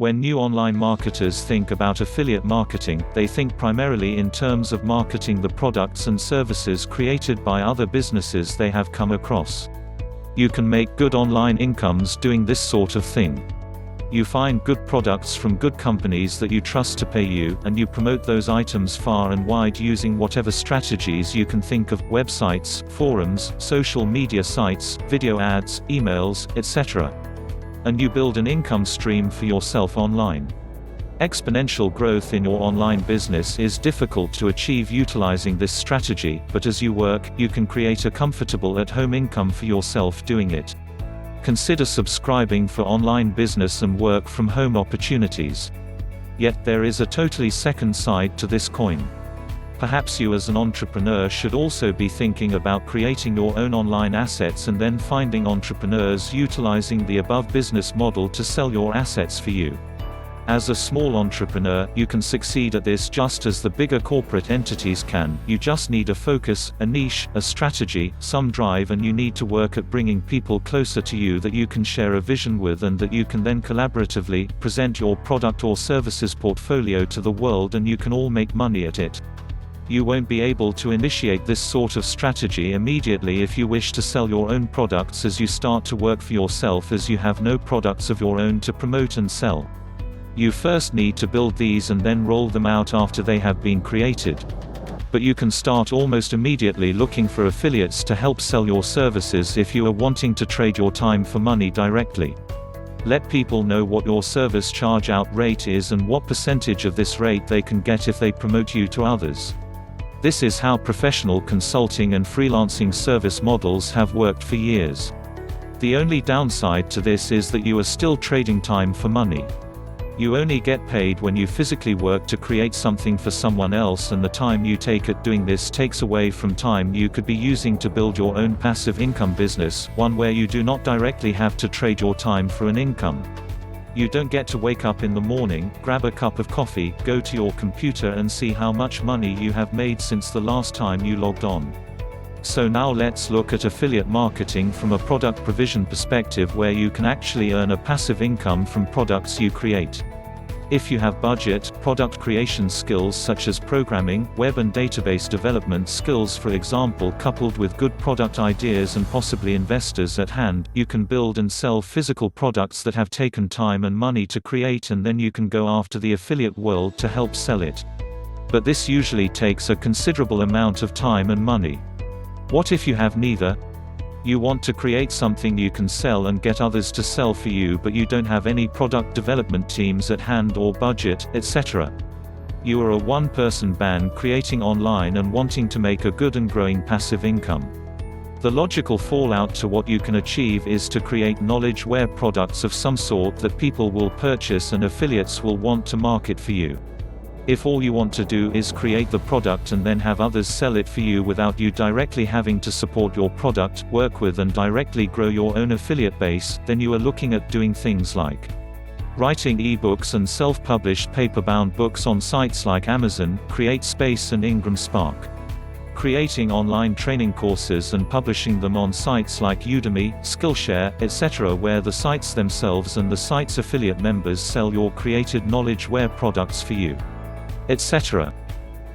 When new online marketers think about affiliate marketing, they think primarily in terms of marketing the products and services created by other businesses they have come across. You can make good online incomes doing this sort of thing. You find good products from good companies that you trust to pay you, and you promote those items far and wide using whatever strategies you can think of: websites, forums, social media sites, video ads, emails, etc. And you build an income stream for yourself online. Exponential growth in your online business is difficult to achieve utilizing this strategy, but as you work, you can create a comfortable at-home income for yourself doing it. Consider subscribing for online business and work from home opportunities. Yet there is a totally second side to this coin. Perhaps you as an entrepreneur should also be thinking about creating your own online assets and then finding entrepreneurs utilizing the above business model to sell your assets for you. As a small entrepreneur, you can succeed at this just as the bigger corporate entities can. You just need a focus, a niche, a strategy, some drive, and you need to work at bringing people closer to you that you can share a vision with and that you can then collaboratively present your product or services portfolio to the world, and you can all make money at it. You won't be able to initiate this sort of strategy immediately if you wish to sell your own products as you start to work for yourself, as you have no products of your own to promote and sell. You first need to build these and then roll them out after they have been created. But you can start almost immediately looking for affiliates to help sell your services if you are wanting to trade your time for money directly. Let people know what your service charge-out rate is and what percentage of this rate they can get if they promote you to others. This is how professional consulting and freelancing service models have worked for years. The only downside to this is that you are still trading time for money. You only get paid when you physically work to create something for someone else, and the time you take at doing this takes away from time you could be using to build your own passive income business, one where you do not directly have to trade your time for an income. You don't get to wake up in the morning, grab a cup of coffee, go to your computer and see how much money you have made since the last time you logged on. So now let's look at affiliate marketing from a product provision perspective, where you can actually earn a passive income from products you create. If you have budget, product creation skills such as programming, web and database development skills for example, coupled with good product ideas and possibly investors at hand, you can build and sell physical products that have taken time and money to create, and then you can go after the affiliate world to help sell it. But this usually takes a considerable amount of time and money. What if you have neither? You want to create something you can sell and get others to sell for you, but you don't have any product development teams at hand or budget, etc. You are a one-person band creating online and wanting to make a good and growing passive income. The logical fallout to what you can achieve is to create knowledge-aware products of some sort that people will purchase and affiliates will want to market for you. If all you want to do is create the product and then have others sell it for you without you directly having to support your product, work with and directly grow your own affiliate base, then you are looking at doing things like writing ebooks and self-published paper-bound books on sites like Amazon, CreateSpace and Ingram Spark. Creating online training courses and publishing them on sites like Udemy, Skillshare, etc., where the sites themselves and the site's affiliate members sell your created knowledge-aware products for you, etc.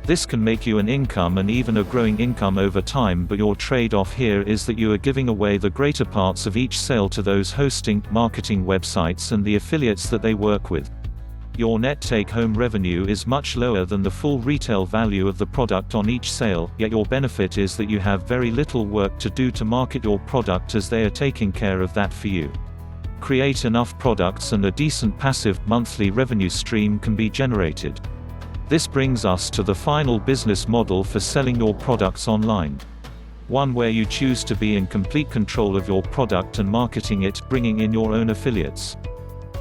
This can make you an income and even a growing income over time, but your trade-off here is that you are giving away the greater parts of each sale to those hosting, marketing websites and the affiliates that they work with. Your net take-home revenue is much lower than the full retail value of the product on each sale, yet your benefit is that you have very little work to do to market your product, as they are taking care of that for you. Create enough products and a decent passive, monthly revenue stream can be generated. This brings us to the final business model for selling your products online. One where you choose to be in complete control of your product and marketing it, bringing in your own affiliates.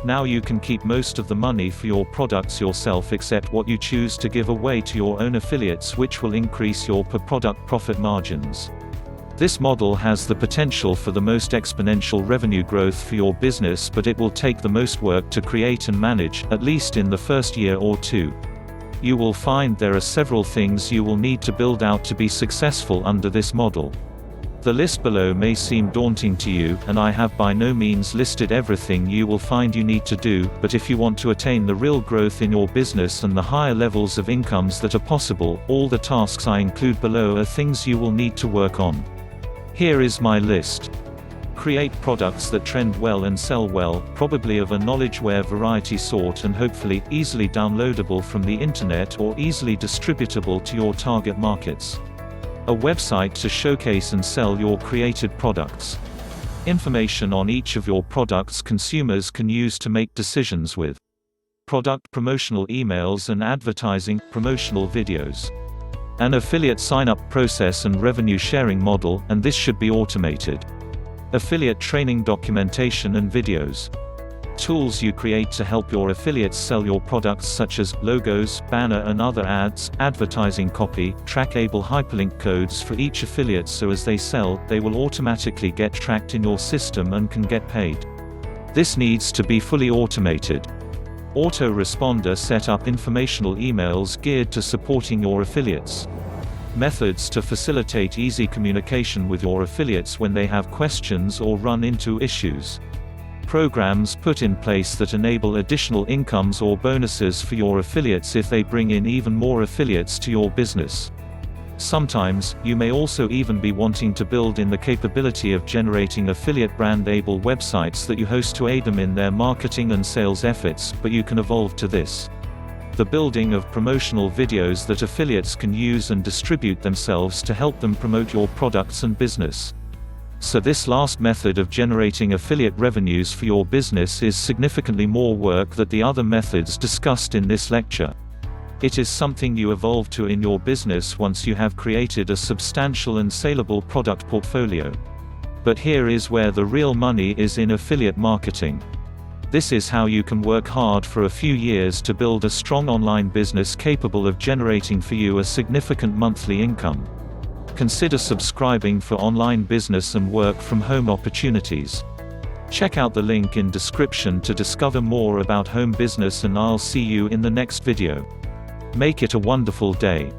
Now you can keep most of the money for your products yourself, except what you choose to give away to your own affiliates, which will increase your per-product profit margins. This model has the potential for the most exponential revenue growth for your business, but it will take the most work to create and manage, at least in the first year or two. You will find there are several things you will need to build out to be successful under this model. The list below may seem daunting to you, and I have by no means listed everything you will find you need to do, but if you want to attain the real growth in your business and the higher levels of incomes that are possible, all the tasks I include below are things you will need to work on. Here is my list. Create products that trend well and sell well, probably of a knowledgeware variety sort and hopefully, easily downloadable from the internet or easily distributable to your target markets. A website to showcase and sell your created products. Information on each of your products consumers can use to make decisions with. Product promotional emails and advertising, promotional videos. An affiliate sign-up process and revenue sharing model, and this should be automated. Affiliate training documentation and videos. Tools you create to help your affiliates sell your products such as logos, banner and other ads, advertising copy, trackable hyperlink codes for each affiliate so as they sell, they will automatically get tracked in your system and can get paid. This needs to be fully automated. Autoresponder set up informational emails geared to supporting your affiliates. Methods to facilitate easy communication with your affiliates when they have questions or run into issues. Programs put in place that enable additional incomes or bonuses for your affiliates if they bring in even more affiliates to your business. Sometimes, you may also even be wanting to build in the capability of generating affiliate brand-able websites that you host to aid them in their marketing and sales efforts, but you can evolve to this. The building of promotional videos that affiliates can use and distribute themselves to help them promote your products and business. So this last method of generating affiliate revenues for your business is significantly more work than the other methods discussed in this lecture. It is something you evolve to in your business once you have created a substantial and saleable product portfolio. But here is where the real money is in affiliate marketing. This is how you can work hard for a few years to build a strong online business capable of generating for you a significant monthly income. Consider subscribing for online business and work from home opportunities. Check out the link in description to discover more about home business, and I'll see you in the next video. Make it a wonderful day.